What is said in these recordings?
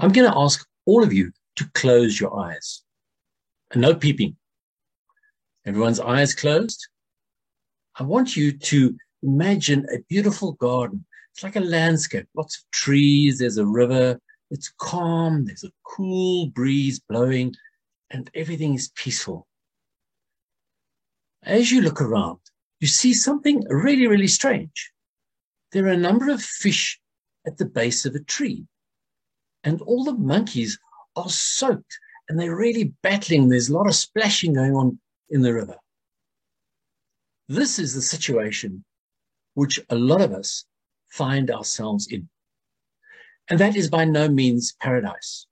I'm going to ask all of you to close your eyes. And no peeping. Everyone's eyes closed. I want you to imagine a beautiful garden. It's like a landscape, lots of trees, there's a river, it's calm, there's a cool breeze blowing, and everything is peaceful. As you look around, you see something really, really strange. There are a number of fish at the base of a tree, and all the monkeys are soaked, and they're really battling. There's a lot of splashing going on in the river. This is the situation which a lot of us find ourselves in. And that is by no means paradise.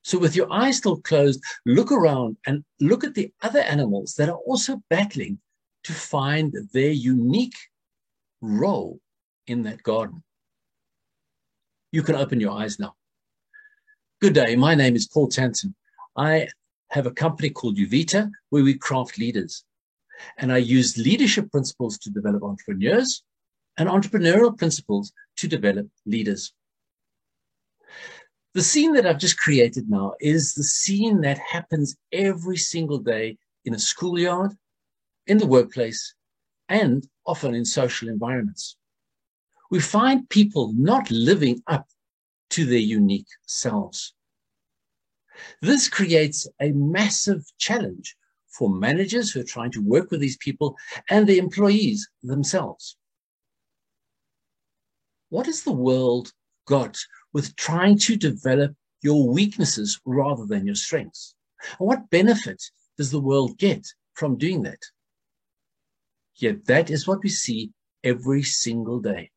So with your eyes still closed, look around and look at the other animals that are also battling to find their unique role in that garden. You can open your eyes now. Good day, my name is Paul Tanton. I have a company called Uvita where we craft leaders. And I use leadership principles to develop entrepreneurs and entrepreneurial principles to develop leaders. The scene that I've just created now is the scene that happens every single day in a schoolyard, in the workplace, and often in social environments. We find people not living up to their unique selves. This creates a massive challenge for managers who are trying to work with these people and the employees themselves. What has the world got with trying to develop your weaknesses rather than your strengths? And what benefit does the world get from doing that? Yet that is what we see every single day.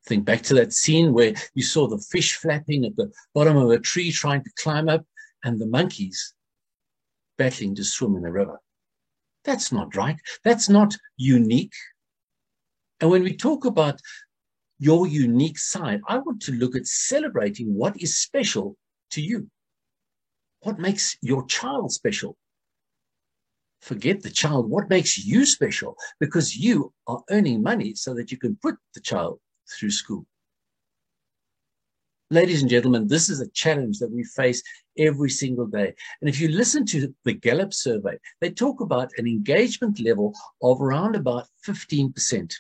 Think back to that scene where you saw the fish flapping at the bottom of a tree trying to climb up and the monkeys battling to swim in the river. That's not right. That's not unique. And when we talk about your unique side, I want to look at celebrating what is special to you. What makes your child special? Forget the child. What makes you special? Because you are earning money so that you can put the child through school. Ladies and gentlemen, this is a challenge that we face every single day. And if you listen to the Gallup survey, they talk about an engagement level of around about 15%.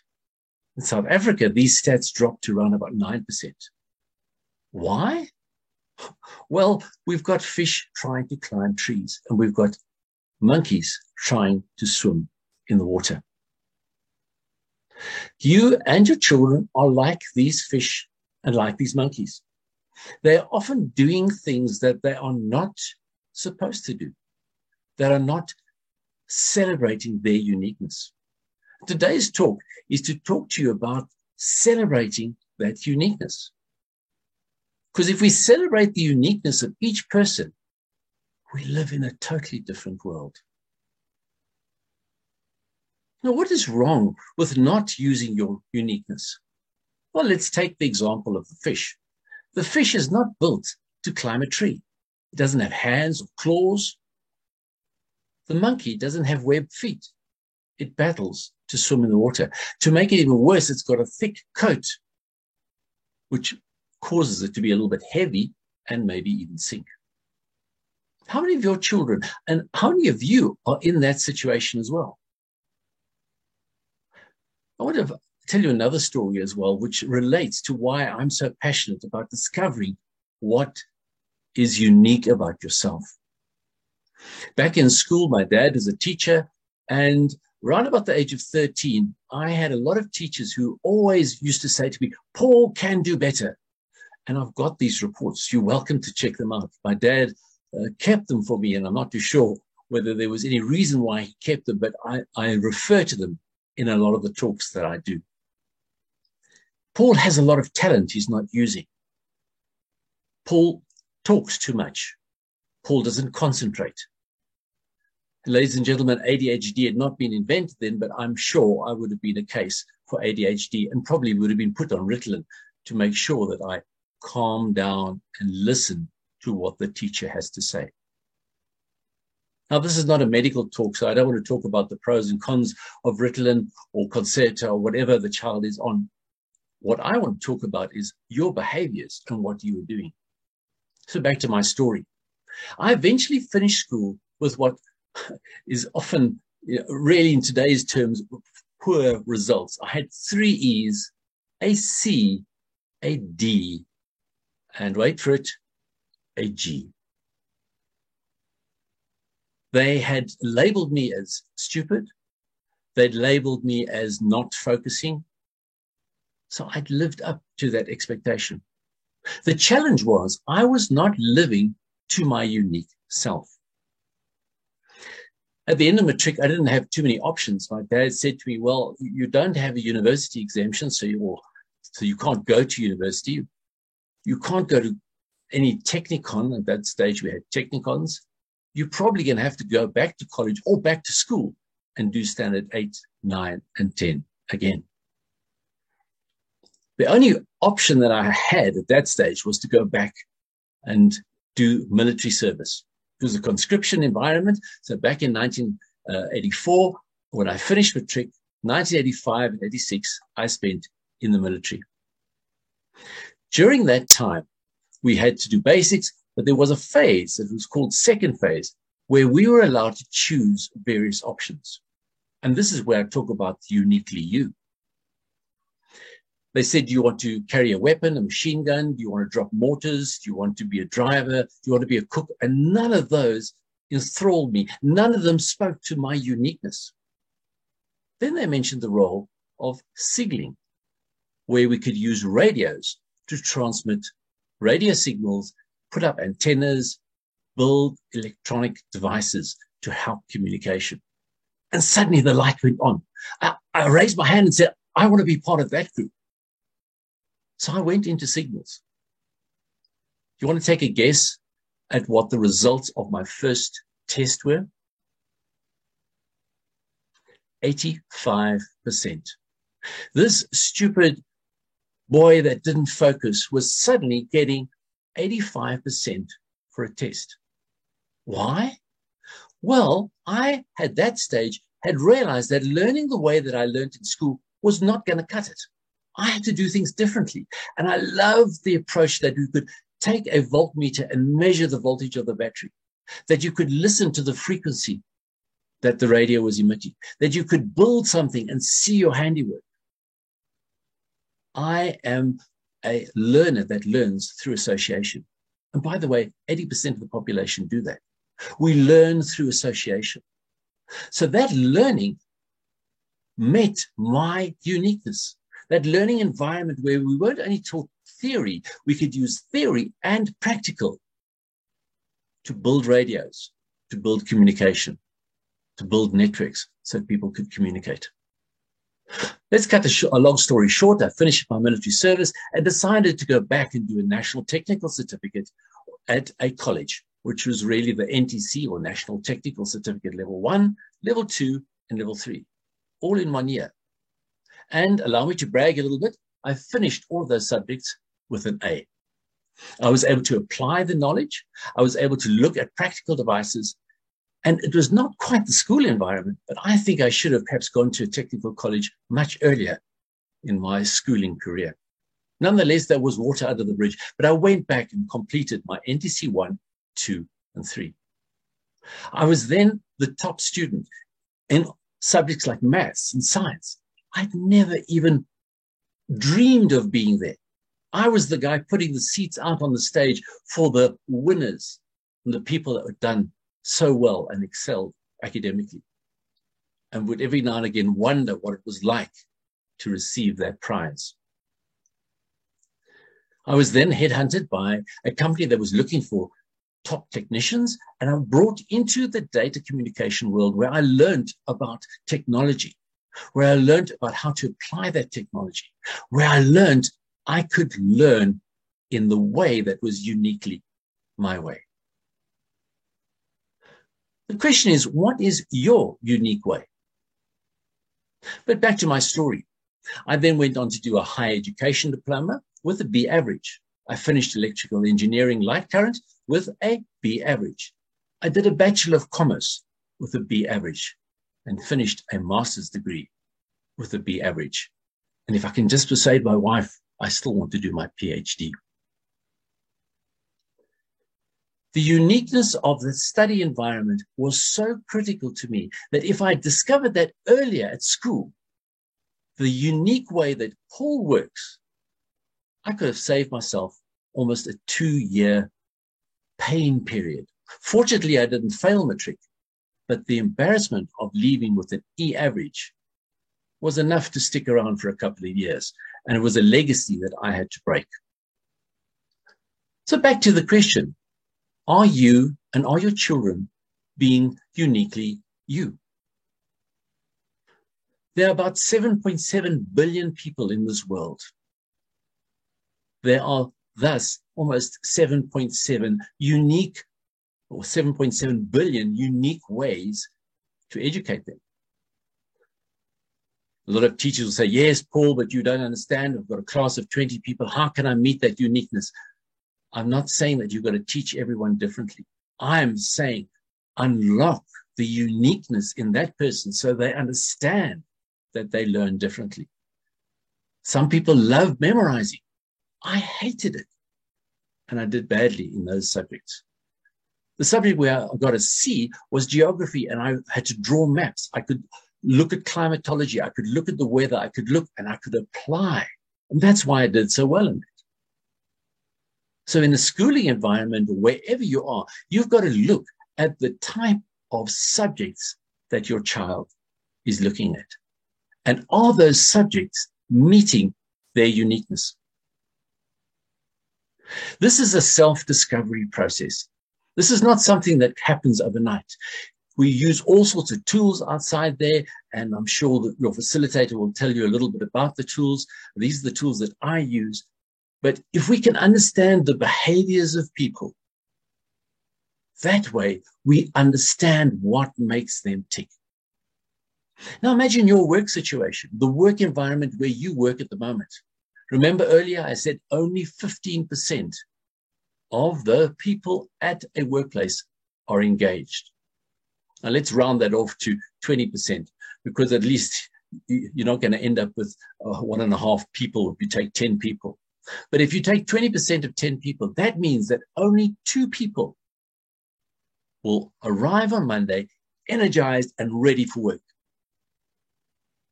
In South Africa, these stats drop to around about 9%. Why? Well, we've got fish trying to climb trees, and we've got monkeys trying to swim in the water. You and your children are like these fish and like these monkeys. They are often doing things that they are not supposed to do, that are not celebrating their uniqueness. Today's talk is to talk to you about celebrating that uniqueness. Because if we celebrate the uniqueness of each person, we live in a totally different world. Now, what is wrong with not using your uniqueness? Well, let's take the example of the fish. The fish is not built to climb a tree. It doesn't have hands or claws. The monkey doesn't have webbed feet. It battles to swim in the water. To make it even worse, it's got a thick coat, which causes it to be a little bit heavy and maybe even sink. How many of your children and how many of you are in that situation as well? I want to tell you another story as well, which relates to why I'm so passionate about discovering what is unique about yourself. Back in school, my dad was a teacher, and around about the age of 13, I had a lot of teachers who always used to say to me, Paul can do better. And I've got these reports. You're welcome to check them out. My dad kept them for me, and I'm not too sure whether there was any reason why he kept them, but I refer to them in a lot of the talks that I do. Paul has a lot of talent he's not using. Paul talks too much. Paul doesn't concentrate. Ladies and gentlemen, ADHD had not been invented then, but I'm sure I would have been a case for ADHD and probably would have been put on Ritalin to make sure that I calm down and listen to what the teacher has to say. Now, this is not a medical talk, so I don't want to talk about the pros and cons of Ritalin or Concerta or whatever the child is on. What I want to talk about is your behaviors and what you were doing. So back to my story. I eventually finished school with what is often, really in today's terms, poor results. I had 3 E's, a C, a D, and wait for it, a G. They had labeled me as stupid. They'd labeled me as not focusing. So I'd lived up to that expectation. The challenge was I was not living to my unique self. At the end of matric, I didn't have too many options. My dad said to me, well, you don't have a university exemption, so you can't go to university. You can't go to any technicon. At that stage, we had technicons. You're probably going to have to go back to college or back to school and do standard 8, 9, and 10 again. The only option that I had at that stage was to go back and do military service. It was a conscription environment. So back in 1984, when I finished matric, 1985 and 86, I spent in the military. During that time, we had to do basics, but there was a phase that was called second phase, where we were allowed to choose various options. And this is where I talk about uniquely you. They said, do you want to carry a weapon, a machine gun? Do you want to drop mortars? Do you want to be a driver? Do you want to be a cook? And none of those enthralled me. None of them spoke to my uniqueness. Then they mentioned the role of signaling, where we could use radios to transmit radio signals, put up antennas, build electronic devices to help communication. And suddenly the light went on. I raised my hand and said, I want to be part of that group. So I went into signals. Do you want to take a guess at what the results of my first test were? 85%. This stupid boy that didn't focus was suddenly getting 85% for a test. Why? Well, I, at that stage, had realized that learning the way that I learned in school was not going to cut it. I had to do things differently. And I loved the approach that you could take a voltmeter and measure the voltage of the battery, that you could listen to the frequency that the radio was emitting, that you could build something and see your handiwork. I am a learner that learns through association. And by the way, 80% of the population do that. We learn through association. So that learning met my uniqueness. That learning environment where we weren't only taught theory, we could use theory and practical to build radios, to build communication, to build networks so people could communicate. Let's cut a long story short. I finished my military service and decided to go back and do a national technical certificate at a college, which was really the NTC or National Technical Certificate Level 1, Level 2, and Level 3, all in 1 year. And allow me to brag a little bit, I finished all of those subjects with an A. I was able to apply the knowledge. I was able to look at practical devices. And it was not quite the school environment, but I think I should have perhaps gone to a technical college much earlier in my schooling career. Nonetheless, there was water under the bridge, but I went back and completed my NTC 1, 2, and 3. I was then the top student in subjects like maths and science. I'd never even dreamed of being there. I was the guy putting the seats out on the stage for the winners and the people that had done so well and excelled academically, and would every now and again wonder what it was like to receive that prize. I was then headhunted by a company that was looking for top technicians, and I'm brought into the data communication world where I learned about technology, where I learned about how to apply that technology, where I learned I could learn in the way that was uniquely my way. The question is, what is your unique way? But back to my story. I then went on to do a higher education diploma with a B average. I finished electrical engineering light current with a B average. I did a Bachelor of Commerce with a B average and finished a master's degree with a B average. And if I can just persuade my wife, I still want to do my PhD. The uniqueness of the study environment was so critical to me that if I discovered that earlier at school, the unique way that Paul works, I could have saved myself almost a 2-year pain period. Fortunately, I didn't fail matric, but the embarrassment of leaving with an E average was enough to stick around for a couple of years, and it was a legacy that I had to break. So back to the question, are you and are your children being uniquely you? There are about 7.7 billion people in this world. There are thus almost 7.7 unique or 7.7 billion unique ways to educate them. A lot of teachers will say, yes, Paul, but you don't understand. I've got a class of 20 people. How can I meet that uniqueness? I'm not saying that you've got to teach everyone differently. I'm saying unlock the uniqueness in that person so they understand that they learn differently. Some people love memorizing. I hated it. And I did badly in those subjects. The subject where I got a C was geography, and I had to draw maps. I could look at climatology. I could look at the weather. I could look and I could apply. And that's why I did so well in it. So in the schooling environment, or wherever you are, you've got to look at the type of subjects that your child is looking at. And are those subjects meeting their uniqueness? This is a self-discovery process. This is not something that happens overnight. We use all sorts of tools outside there, and I'm sure that your facilitator will tell you a little bit about the tools. These are the tools that I use. But if we can understand the behaviors of people, that way we understand what makes them tick. Now imagine your work situation, the work environment where you work at the moment. Remember earlier I said only 15% of the people at a workplace are engaged. Now let's round that off to 20%, because at least you're not going to end up with 1.5 people if you take 10 people. But if you take 20% of 10 people, that means that only 2 people will arrive on Monday energized and ready for work.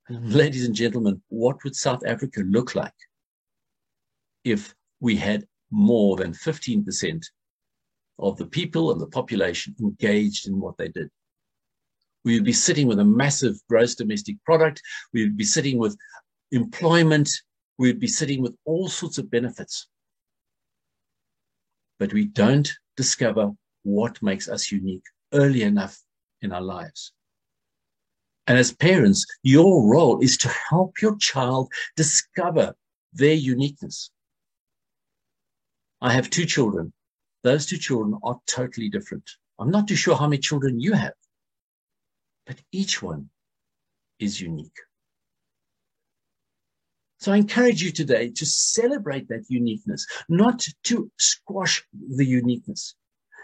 And ladies and gentlemen, what would South Africa look like if we had more than 15% of the people and the population engaged in what they did? We would be sitting with a massive gross domestic product. We would be sitting with employment. We'd be sitting with all sorts of benefits. But we don't discover what makes us unique early enough in our lives. And as parents, your role is to help your child discover their uniqueness. I have 2 children. Those 2 children are totally different. I'm not too sure how many children you have, but each one is unique. So I encourage you today to celebrate that uniqueness, not to squash the uniqueness.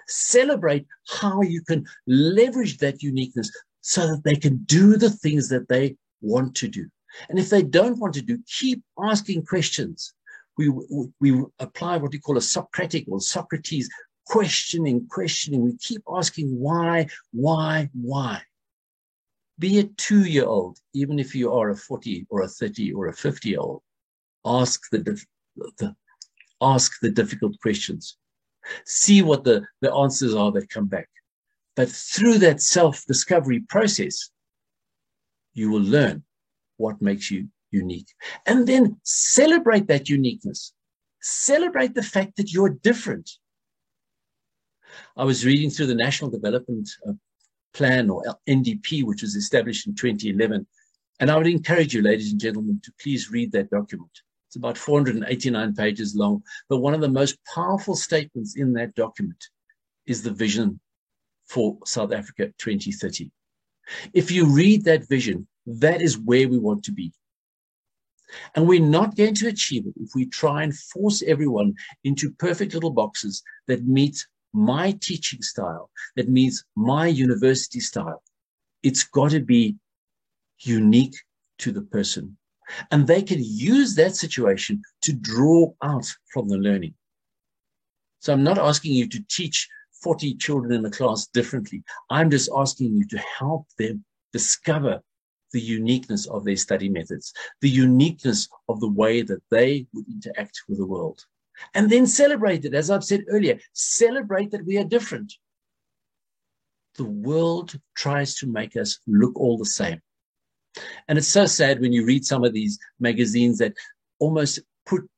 Celebrate how you can leverage that uniqueness so that they can do the things that they want to do. And if they don't want to do, keep asking questions. We apply what we call a Socratic or Socrates questioning. We keep asking why. Be a 2-year-old, even if you are a 40 or a 30 or a 50-year-old. Ask the difficult questions. See what the answers are that come back. But through that self-discovery process, you will learn what makes you unique. And then celebrate that uniqueness. Celebrate the fact that you're different. I was reading through the National Development Plan, or NDP, which was established in 2011. And I would encourage you, ladies and gentlemen, to please read that document. It's about 489 pages long. But one of the most powerful statements in that document is the vision for South Africa 2030. If you read that vision, that is where we want to be. And we're not going to achieve it if we try and force everyone into perfect little boxes that meet my teaching style, that means my university style. It's got to be unique to the person. And they can use that situation to draw out from the learning. So I'm not asking you to teach 40 children in a class differently. I'm just asking you to help them discover the uniqueness of their study methods, the uniqueness of the way that they would interact with the world. And then celebrate it. As I've said earlier, celebrate that we are different. The world tries to make us look all the same. And it's so sad when you read some of these magazines that almost put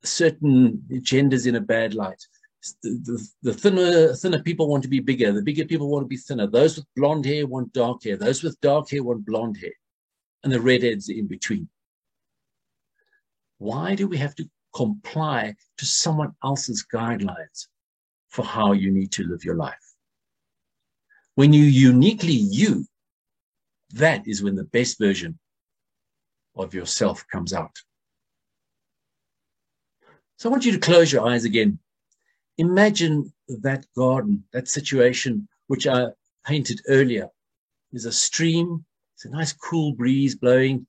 certain genders in a bad light. The thinner people want to be bigger. The bigger people want to be thinner. Those with blonde hair want dark hair. Those with dark hair want blonde hair. And the redheads are in between. Why do we have to comply to someone else's guidelines for how you need to live your life? When you uniquely you, that is when the best version of yourself comes out. So I want you to close your eyes again. Imagine that garden, that situation which I painted earlier. There's a stream, it's a nice cool breeze blowing.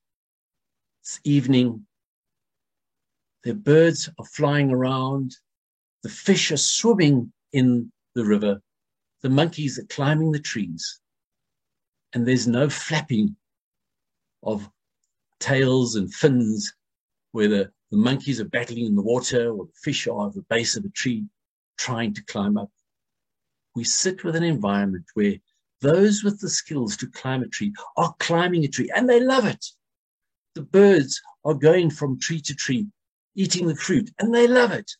It's evening. The birds are flying around. The fish are swimming in the river. The monkeys are climbing the trees. And there's no flapping of tails and fins where the monkeys are battling in the water or the fish are at the base of a tree trying to climb up. We sit with an environment where those with the skills to climb a tree are climbing a tree and they love it. The birds are going from tree to tree, eating the fruit, and they love it.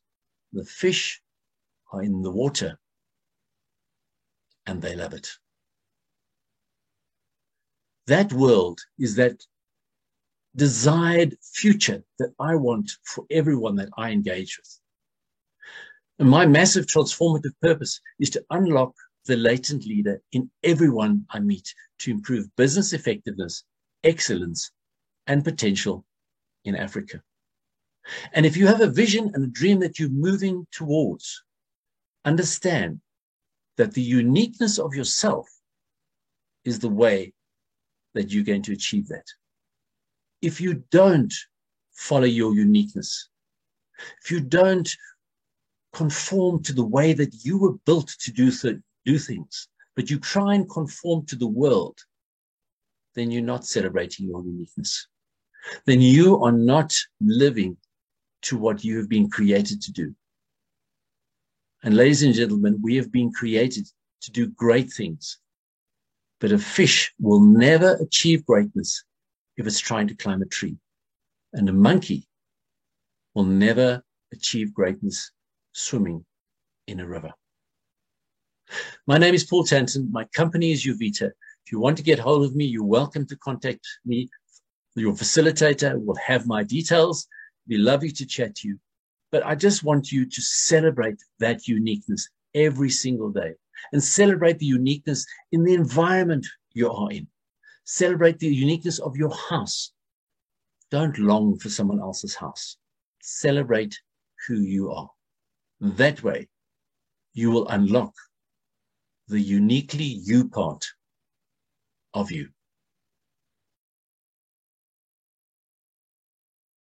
The fish are in the water and they love it. That world is that desired future that I want for everyone that I engage with. And my massive transformative purpose is to unlock the latent leader in everyone I meet to improve business effectiveness, excellence, and potential in Africa. And if you have a vision and a dream that you're moving towards, understand that the uniqueness of yourself is the way that you're going to achieve that. If you don't follow your uniqueness, if you don't conform to the way that you were built to do things, but you try and conform to the world, then you're not celebrating your uniqueness. Then you are not living to what you have been created to do. And ladies and gentlemen, we have been created to do great things. But a fish will never achieve greatness if it's trying to climb a tree. And a monkey will never achieve greatness swimming in a river. My name is Paul Tanton. My company is Uvita. If you want to get hold of me, you're welcome to contact me. Your facilitator will have my details. It'd be lovely to chat to you. But I just want you to celebrate that uniqueness every single day and celebrate the uniqueness in the environment you are in. Celebrate the uniqueness of your house. Don't long for someone else's house. Celebrate who you are. That way, you will unlock the uniquely you part of you.